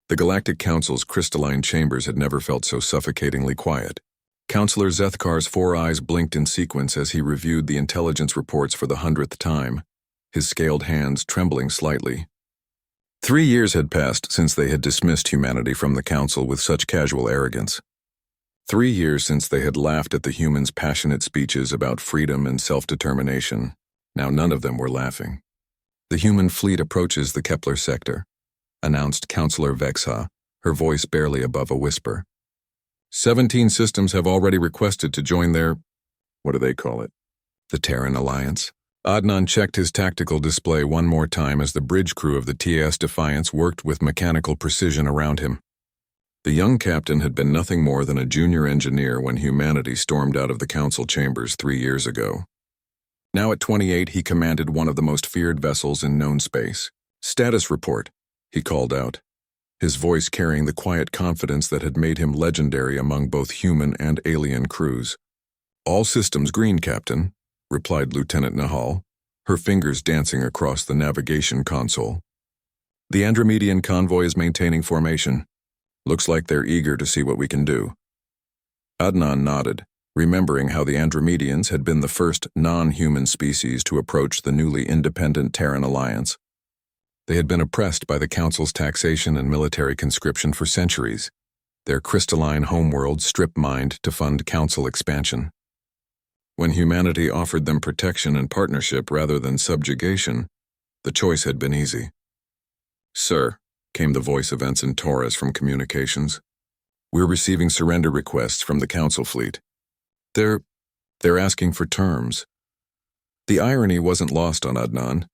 The Galactic Council's crystalline chambers had never felt so suffocatingly quiet. Counselor Zethkar's 4 eyes blinked in sequence as he reviewed the intelligence reports for the 100th time, his scaled hands trembling slightly. 3 years had passed since they had dismissed humanity from the Council with such casual arrogance. 3 years since they had laughed at the humans' passionate speeches about freedom and self-determination. Now none of them were laughing. "The human fleet approaches the Kepler sector," announced Counselor Vexa, her voice barely above a whisper. 17 systems have already requested to join their, what do they call it? The Terran Alliance. Adnan checked his tactical display one more time as the bridge crew of the TS Defiance worked with mechanical precision around him. The young captain had been nothing more than a junior engineer when humanity stormed out of the Council chambers 3 years ago. Now at 28, he commanded one of the most feared vessels in known space. "Status report," he called out, his voice carrying the quiet confidence that had made him legendary among both human and alien crews. "All systems green, Captain," replied Lieutenant Nahal, her fingers dancing across the navigation console. "The Andromedian convoy is maintaining formation. Looks like they're eager to see what we can do." Adnan nodded, remembering how the Andromedians had been the first non-human species to approach the newly independent Terran Alliance. They had been oppressed by the Council's taxation and military conscription for centuries, their crystalline homeworld strip-mined to fund Council expansion. When humanity offered them protection and partnership rather than subjugation, the choice had been easy. "Sir," came the voice of Ensign Torres from communications, "we're receiving surrender requests from the Council fleet. They're asking for terms." The irony wasn't lost on Adnan.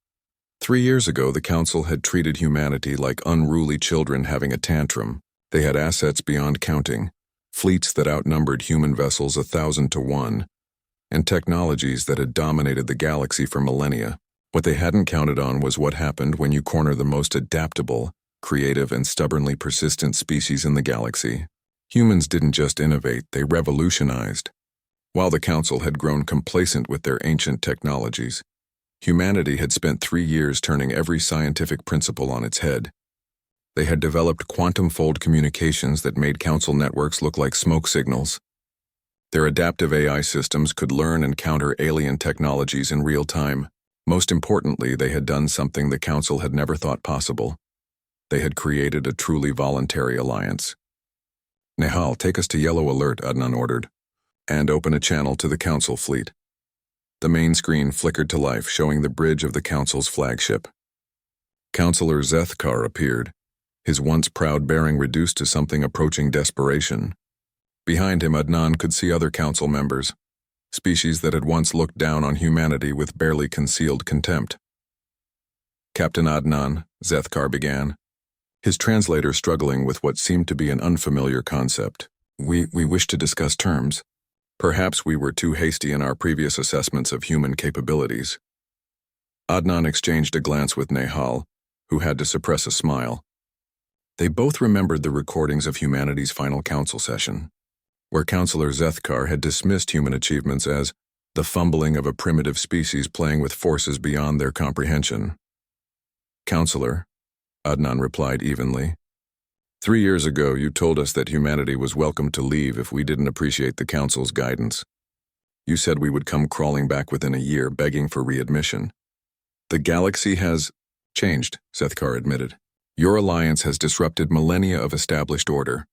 3 years ago, the Council had treated humanity like unruly children having a tantrum. They had assets beyond counting, fleets that outnumbered human vessels 1,000 to 1, and technologies that had dominated the galaxy for millennia. What they hadn't counted on was what happened when you corner the most adaptable, creative, and stubbornly persistent species in the galaxy. Humans didn't just innovate, they revolutionized. While the Council had grown complacent with their ancient technologies, humanity had spent 3 years turning every scientific principle on its head. They had developed quantum-fold communications that made Council networks look like smoke signals. Their adaptive AI systems could learn and counter alien technologies in real time. Most importantly, they had done something the Council had never thought possible. They had created a truly voluntary alliance. "Nehal, take us to Yellow Alert," Adnan ordered, "and open a channel to the Council fleet." The main screen flickered to life, showing the bridge of the Council's flagship. Counselor Zethkar appeared, his once proud bearing reduced to something approaching desperation. Behind him, Adnan could see other Council members, species that had once looked down on humanity with barely concealed contempt. "Captain Adnan," Zethkar began, his translator struggling with what seemed to be an unfamiliar concept. We wish to discuss terms. Perhaps we were too hasty in our previous assessments of human capabilities." Adnan exchanged a glance with Nehal, who had to suppress a smile. They both remembered the recordings of humanity's final Council session, where Counselor Zethkar had dismissed human achievements as the fumbling of a primitive species playing with forces beyond their comprehension. "Counselor," Adnan replied evenly, 3 years ago you told us that humanity was welcome to leave if we didn't appreciate the Council's guidance. You said we would come crawling back within a year begging for readmission. The galaxy has changed," Zethkar admitted. "Your alliance has disrupted millennia of established order.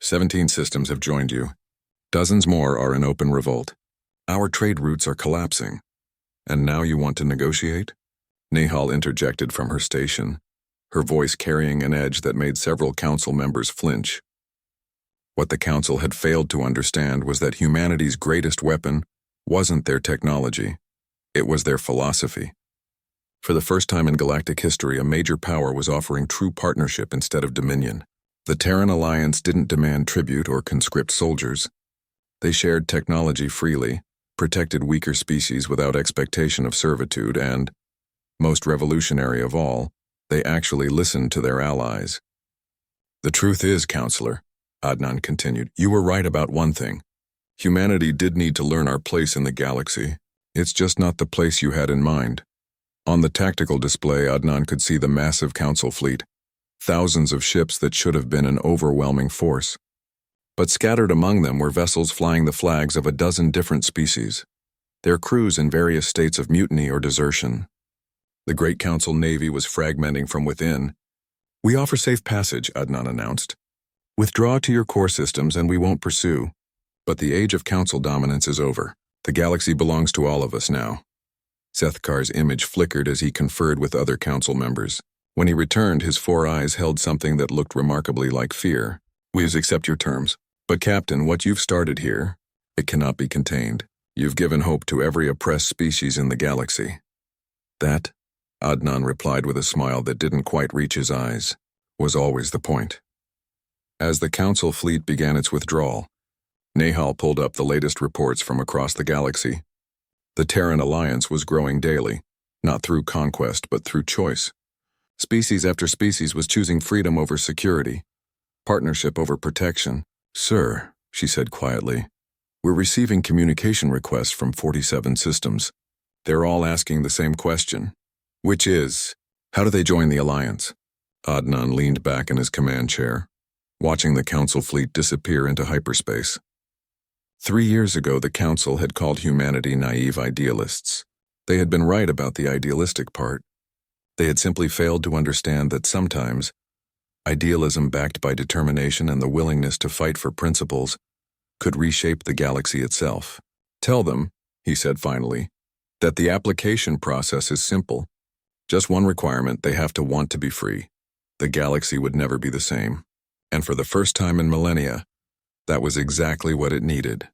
17 systems have joined you. Dozens more are in open revolt. Our trade routes are collapsing. And now you want to negotiate?" Nehal interjected from her station, her voice carrying an edge that made several Council members flinch. What the Council had failed to understand was that humanity's greatest weapon wasn't their technology. It was their philosophy. For the first time in galactic history, a major power was offering true partnership instead of dominion. The Terran Alliance didn't demand tribute or conscript soldiers. They shared technology freely, protected weaker species without expectation of servitude, and, most revolutionary of all, they actually listened to their allies. "The truth is, Counselor," Adnan continued, "you were right about one thing. Humanity did need to learn our place in the galaxy. It's just not the place you had in mind." On the tactical display, Adnan could see the massive Council fleet, Thousands of ships that should have been an overwhelming force. But scattered among them were vessels flying the flags of a dozen different species, their crews in various states of mutiny or desertion. The Great Council Navy was fragmenting from within. "We offer safe passage," Adnan announced. "Withdraw to your core systems and we won't pursue. But the age of Council dominance is over. The galaxy belongs to all of us now." Zethkar's image flickered as he conferred with other Council members. When he returned, his 4 eyes held something that looked remarkably like fear. "We accept your terms. But Captain, what you've started here, it cannot be contained. You've given hope to every oppressed species in the galaxy." "That," Adnan replied with a smile that didn't quite reach his eyes, "was always the point." As the Council fleet began its withdrawal, Nahal pulled up the latest reports from across the galaxy. The Terran alliance was growing daily, not through conquest but through choice. Species after species was choosing freedom over security, partnership over protection. "Sir," she said quietly, "we're receiving communication requests from 47 systems. They're all asking the same question, which is, how do they join the alliance?" Adnan leaned back in his command chair, watching the Council fleet disappear into hyperspace. 3 years ago, the Council had called humanity naive idealists. They had been right about the idealistic part. They had simply failed to understand that sometimes idealism backed by determination and the willingness to fight for principles could reshape the galaxy itself. "Tell them," he said finally, "that the application process is simple. Just one requirement: they have to want to be free. The galaxy would never be the same." And for the first time in millennia, that was exactly what it needed.